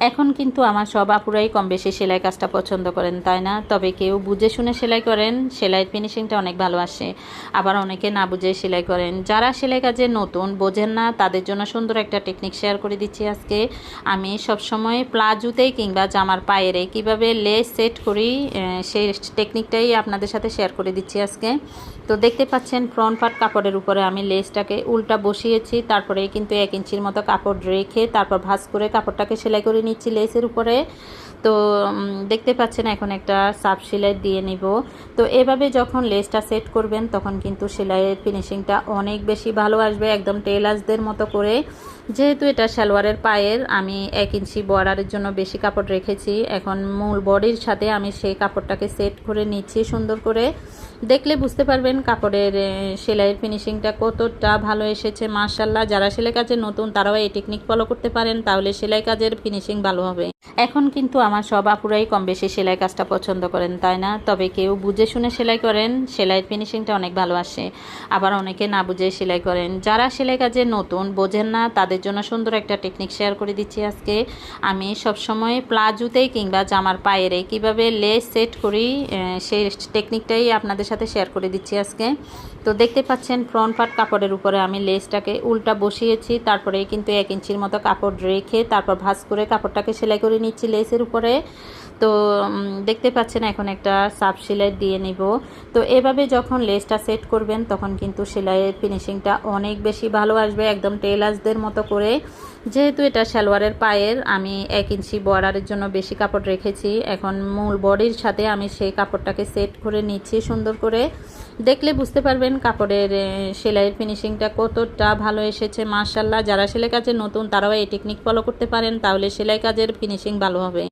এখন কিন্তু আমার সব আপুরাই কম বেশি সেলাই কাজটা পছন্দ করেন, তাই না? তবে কেউ বুঝে শুনে সেলাই করেন, সেলাইয়ের ফিনিশিংটা অনেক ভালো আসে। আবার অনেকে না বুঝে সেলাই করেন। যারা সেলাই কাজে নতুন, বোঝেন না, তাদের জন্য সুন্দর একটা টেকনিক শেয়ার করে দিচ্ছি আজকে। আমি সবসময় প্লাজোতেই কিংবা জামার পায়েরে কীভাবে লেস সেট করি সেই টেকনিকটাই আপনাদের সাথে শেয়ার করে দিচ্ছি আজকে। তো দেখতে পাচ্ছেন ফ্রন্ট পার্ট কাপড়ের উপরে আমি লেসটাকে উল্টা বসিয়েছি, তারপরে কিন্তু 1 ইঞ্চির মতো কাপড় রেখে তারপর ভাঁজ করে কাপড়টাকে সেলাই করে নিচ্ছি লেসের উপরে। তো দেখতে পাচ্ছেন এখন একটা সাব সেলাই দিয়ে নিব। তো এভাবে যখন লেসটা সেট করবেন তখন কিন্তু সেলাইয়ের ফিনিশিংটা অনেক বেশি ভালো আসবে, একদম টেলার্সদের মতো করে। যেহেতু এটা সালোয়ারের পায়ের, আমি 1 ইঞ্চি বর্ডারের জন্য বেশি কাপড় রেখেছি। এখন মূল বডির সাথে আমি সেই কাপড়টাকে সেট করে নিচ্ছি সুন্দর করে। দেখলে বুঝতে পারবেন কাপড়ের সেলাইয়ের ফিনিশিংটা কতটা ভালো এসেছে। মাশাআল্লাহ, যারা সেলাই কাজে নতুন তারাও এই টেকনিক ফলো করতে পারেন, তাহলে সেলাই কাজের ফিনিশিং ভালো হবে। এখন কিন্তু আমার সব আপুরাই কম বেশি সেলাই কাজটা পছন্দ করেন, তাই না? তবে কেউ বুঝে শুনে সেলাই করেন, সেলাইয়ের ফিনিশিংটা অনেক ভালো আসে। আবার অনেকে না বুঝে সেলাই করেন। যারা সেলাই কাজে নতুন, বোঝেন না, তাদের জন্য সুন্দর একটা টেকনিক শেয়ার করে দিচ্ছি আজকে। আমি সবসময় প্লাজোতেই কিংবা জামার পায়েরে কীভাবে লেস সেট করি সেই টেকনিকটাই আপনাদের সাথে শেয়ার করে দিচ্ছি আজকে। তো দেখতে পাচ্ছেন ফ্রন্ট পার্ট কাপড়ের উপরে আমি লেসটাকে উল্টা বসিয়েছি, তারপরে কিন্তু 1 ইঞ্চির মতো কাপড় রেখে তারপর ভাঁজ করে কাপড়টাকে সেলাই করে নিচ্ছি লেসের উপরে। তো দেখতে পাচ্ছেন এখন একটা সাব সেলাই দিয়ে নিব। তো এভাবে যখন লেসটা সেট করবেন তখন কিন্তু সেলাইয়ের ফিনিশিংটা অনেক বেশি ভালো আসবে, একদম টেলার্সদের মতো করে। যেহেতু এটা সালোয়ারের পায়ের, আমি 1 ইঞ্চি বর্ডারের জন্য বেশি কাপড় রেখেছি। এখন মূল বডির সাথে আমি সেই কাপড়টাকে সেট করে নিচ্ছি সুন্দর করে। দেখলে বুঝতে পারবেন কাপড়ের সেলাইয়ের ফিনিশিংটা কতটা ভালো এসেছে। মাশাআল্লাহ, যারা সেলাই কাজে নতুন তারাও এই টেকনিক ফলো করতে পারেন, তাহলে সেলাই কাজের ফিনিশিং ভালো হবে।